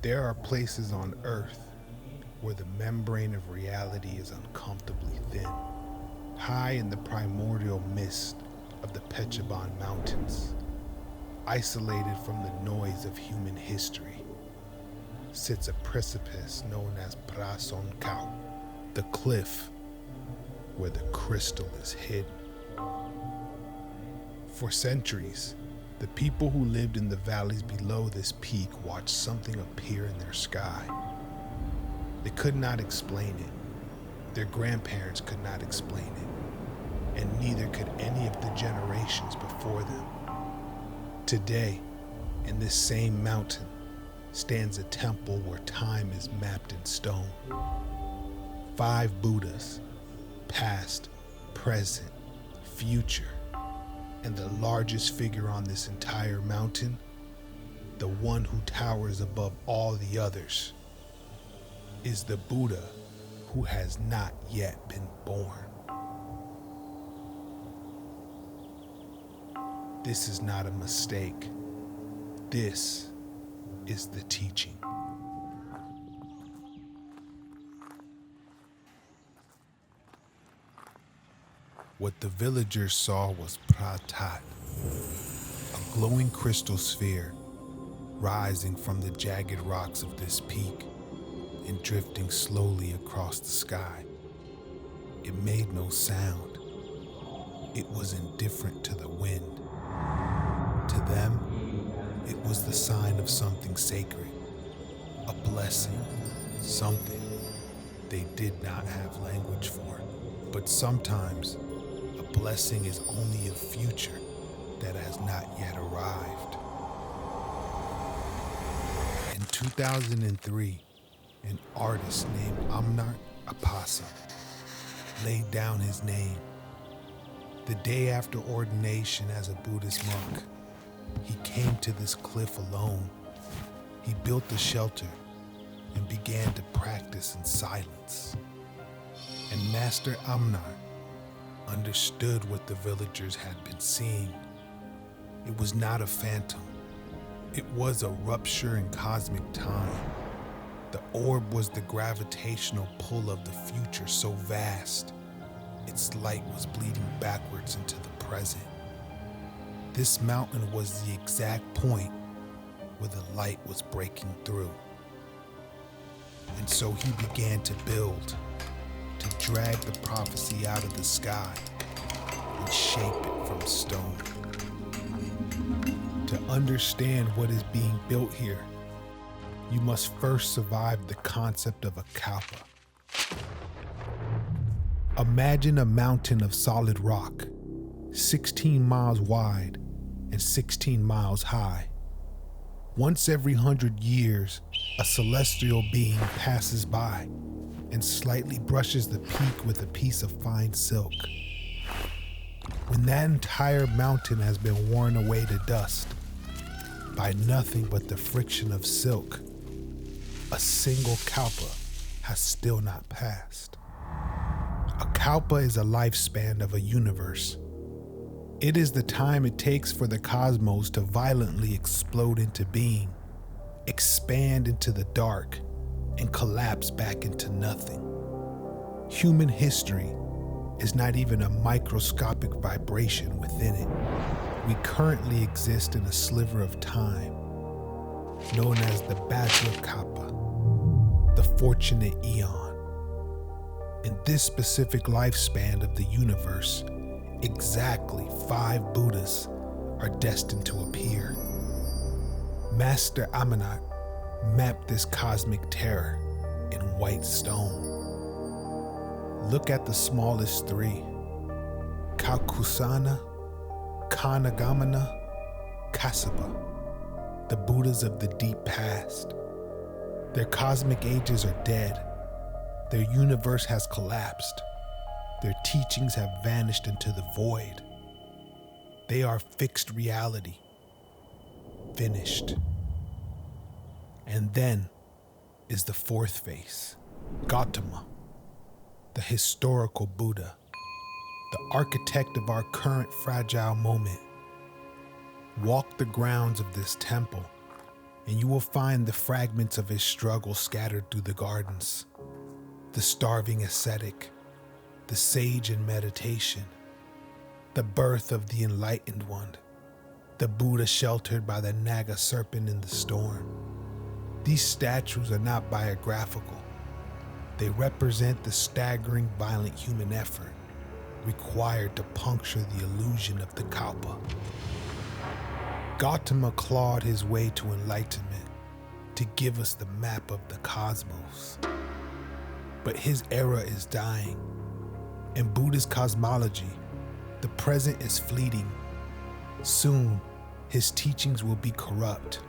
There are places on Earth where the membrane of reality is uncomfortably thin, high in the primordial mist of the Phetchabun Mountains, isolated from the noise of human history, sits a precipice known as Pha Sorn Kaew, the cliff where the crystal is hidden. For centuries, the people who lived in the valleys below this peak watched something appear in their sky. They could not explain it. Their grandparents could not explain it, and neither could any of the generations before them. Today, in this same mountain, stands a temple where time is mapped in stone. 5 Buddhas, past, present, future, and the largest figure on this entire mountain, the one who towers above all the others, is the Buddha who has not yet been born. This is not a mistake. This is the teaching. What the villagers saw was Pratat, a glowing crystal sphere rising from the jagged rocks of this peak and drifting slowly across the sky. It made no sound. It was indifferent to the wind. To them, it was the sign of something sacred, a blessing, something they did not have language for. But sometimes, a blessing is only a future that has not yet arrived. In 2003, an artist named Amnart Opaso laid down his name. The day after ordination as a Buddhist monk, he came to this cliff alone. He built a shelter and began to practice in silence. And Master Amnart understood what the villagers had been seeing. It was not a phantom. It was a rupture in cosmic time. The orb was the gravitational pull of the future so vast, its light was bleeding backwards into the present. This mountain was the exact point where the light was breaking through. And so he began to build, to drag the prophecy out of the sky and shape it from stone. To understand what is being built here, you must first survive the concept of a Kalpa. Imagine a mountain of solid rock, 16 miles wide and 16 miles high. Once every 100 years, a celestial being passes by and slightly brushes the peak with a piece of fine silk. When that entire mountain has been worn away to dust by nothing but the friction of silk, a single Kalpa has still not passed. A Kalpa is a lifespan of a universe. It is the time it takes for the cosmos to violently explode into being, expand into the dark, and collapse back into nothing. Human history is not even a microscopic vibration within it. We currently exist in a sliver of time, known as the Bachelor Kalpa, the fortunate Aeon. In this specific lifespan of the universe, exactly 5 Buddhas are destined to appear. Master Amnart mapped this cosmic terror in white stone. Look at the smallest 3, Kalkusana, Kanagamana, Kassapa, the Buddhas of the deep past. Their cosmic ages are dead. Their universe has collapsed. Their teachings have vanished into the void. They are fixed reality, finished. And then is the 4th face, Gotama, the historical Buddha, the architect of our current fragile moment. Walk the grounds of this temple and you will find the fragments of his struggle scattered through the gardens. The starving ascetic, the sage in meditation, the birth of the enlightened one, the Buddha sheltered by the Naga serpent in the storm. These statues are not biographical. They represent the staggering, violent human effort required to puncture the illusion of the Kalpa. Gotama clawed his way to enlightenment to give us the map of the cosmos. But his era is dying. In Buddhist cosmology, the present is fleeting. Soon, his teachings will be corrupt.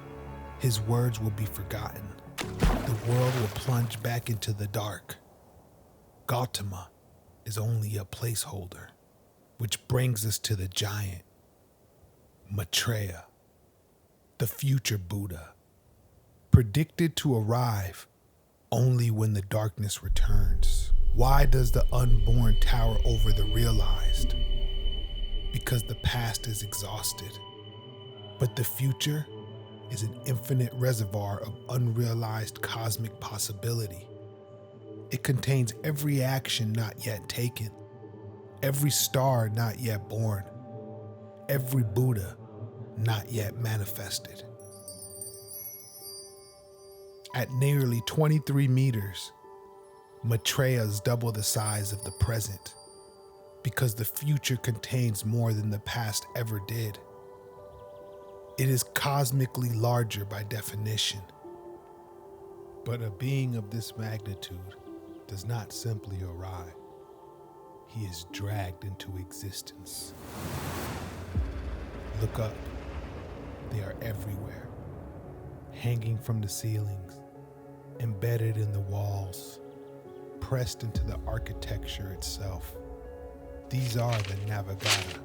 His words will be forgotten. The world will plunge back into the dark. Gotama is only a placeholder, which brings us to the giant, Maitreya, the future Buddha, predicted to arrive only when the darkness returns. Why does the unborn tower over the realized? Because the past is exhausted, but the future is an infinite reservoir of unrealized cosmic possibility. It contains every action not yet taken, every star not yet born, every Buddha not yet manifested. At nearly 23 meters, Maitreya is double the size of the present, because the future contains more than the past ever did. It is cosmically larger by definition. But a being of this magnitude does not simply arrive. He is dragged into existence. Look up. They are everywhere, hanging from the ceilings, embedded in the walls, pressed into the architecture itself. These are the Navagata,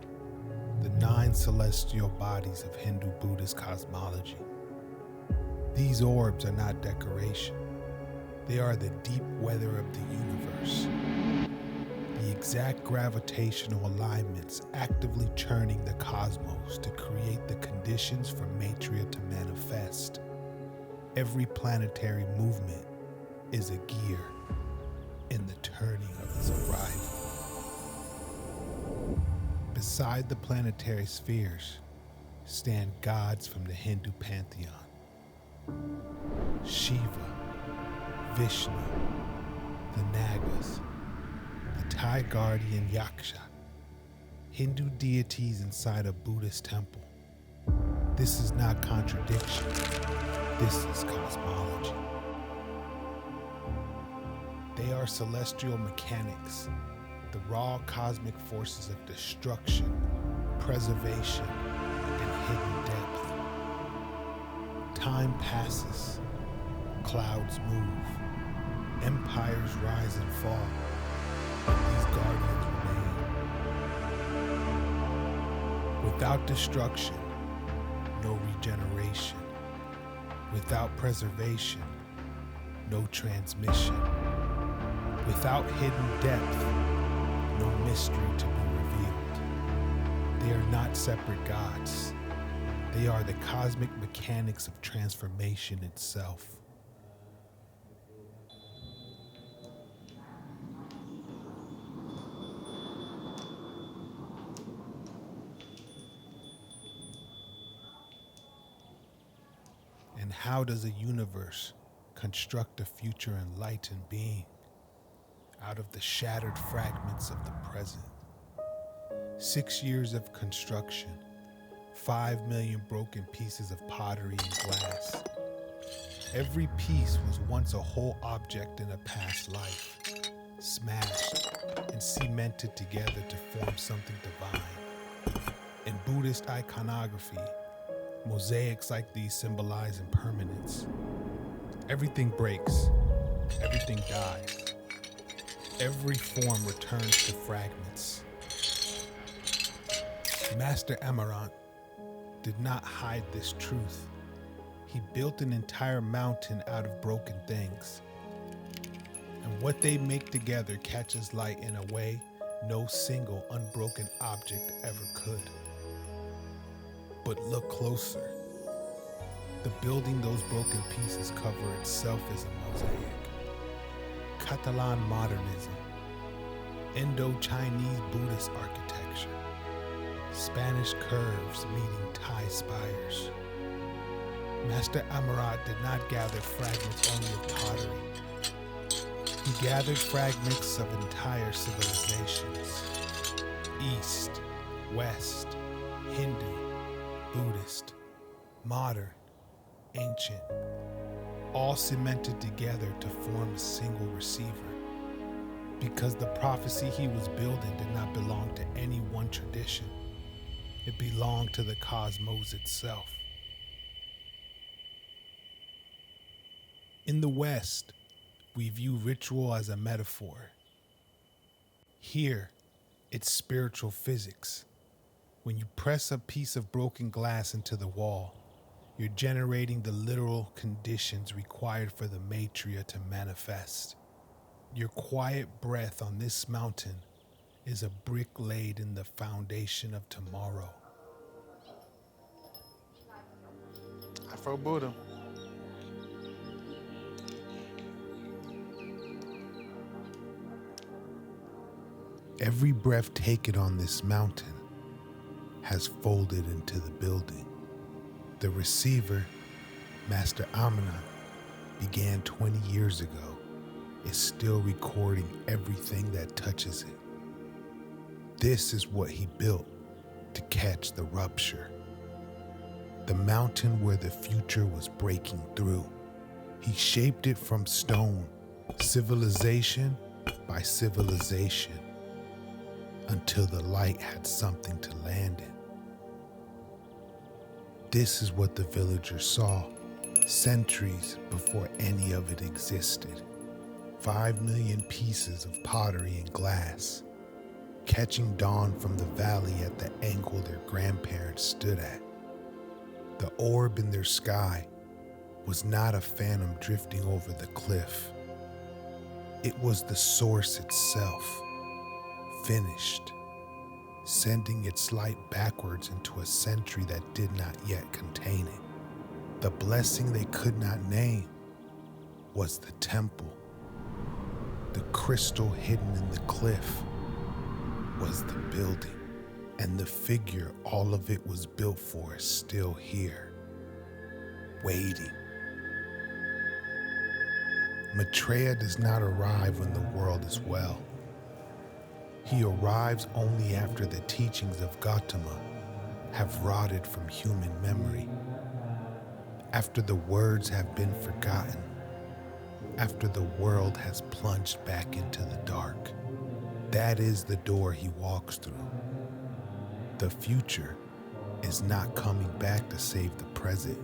the 9 celestial bodies of Hindu-Buddhist cosmology. These orbs are not decoration. They are the deep weather of the universe. The exact gravitational alignments actively churning the cosmos to create the conditions for Maitreya to manifest. Every planetary movement is a gear in the turning of his arrival. Beside the planetary spheres stand gods from the Hindu pantheon. Shiva, Vishnu, the Nagas, the Thai guardian Yaksha, Hindu deities inside a Buddhist temple. This is not contradiction. This is cosmology. They are celestial mechanics, the raw cosmic forces of destruction, preservation, and hidden depth. Time passes, clouds move, empires rise and fall, but these guardians remain. Without destruction, no regeneration. Without preservation, no transmission. Without hidden depth, no mystery to be revealed. They are not separate gods. They are the cosmic mechanics of transformation itself. And how does a universe construct a future enlightened being out of the shattered fragments of the present? 6 years of construction, 5 million broken pieces of pottery and glass. Every piece was once a whole object in a past life, smashed and cemented together to form something divine. In Buddhist iconography, mosaics like these symbolize impermanence. Everything breaks, everything dies. Every form returns to fragments. Master Amnart did not hide this truth. He built an entire mountain out of broken things. And what they make together catches light in a way no single unbroken object ever could. But look closer. The building those broken pieces cover itself is a mosaic. Catalan modernism, Indo-Chinese Buddhist architecture, Spanish curves meeting Thai spires. Master Amnart did not gather fragments only of pottery. He gathered fragments of entire civilizations. East, West, Hindu, Buddhist, modern, ancient, all cemented together to form a single receiver. Because the prophecy he was building did not belong to any one tradition. It belonged to the cosmos itself. In the West, we view ritual as a metaphor. Here, it's spiritual physics. When you press a piece of broken glass into the wall, you're generating the literal conditions required for the Maitreya to manifest. Your quiet breath on this mountain is a brick laid in the foundation of tomorrow. Afro Buddha. Every breath taken on this mountain has folded into the building. The receiver, Master Amnart, began 20 years ago, is still recording everything that touches it. This is what he built to catch the rupture. The mountain where the future was breaking through. He shaped it from stone, civilization by civilization, until the light had something to land in. This is what the villagers saw centuries before any of it existed. 5 million pieces of pottery and glass, catching dawn from the valley at the angle their grandparents stood at. The orb in their sky was not a phantom drifting over the cliff. It was the source itself, finished, sending its light backwards into a century that did not yet contain it. The blessing they could not name was the temple. The crystal hidden in the cliff was the building, and the figure all of it was built for is still here, waiting. Maitreya does not arrive when the world is well. He arrives only after the teachings of Gotama have rotted from human memory, after the words have been forgotten, after the world has plunged back into the dark. That is the door he walks through. The future is not coming back to save the present.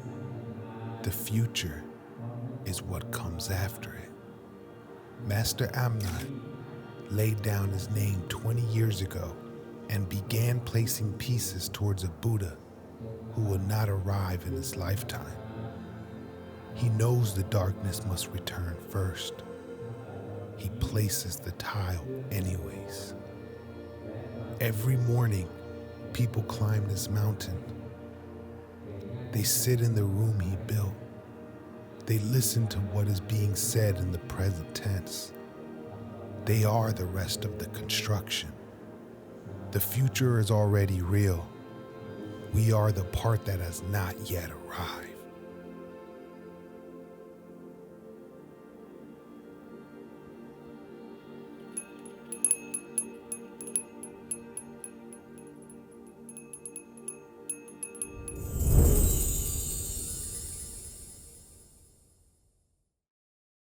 The future is what comes after it. Master Amnart laid down his name 20 years ago and began placing pieces towards a Buddha who will not arrive in his lifetime. He knows the darkness must return first. He places the tile anyways. Every morning, people climb this mountain. They sit in the room he built. They listen to what is being said in the present tense. They are the rest of the construction. The future is already real. We are the part that has not yet arrived.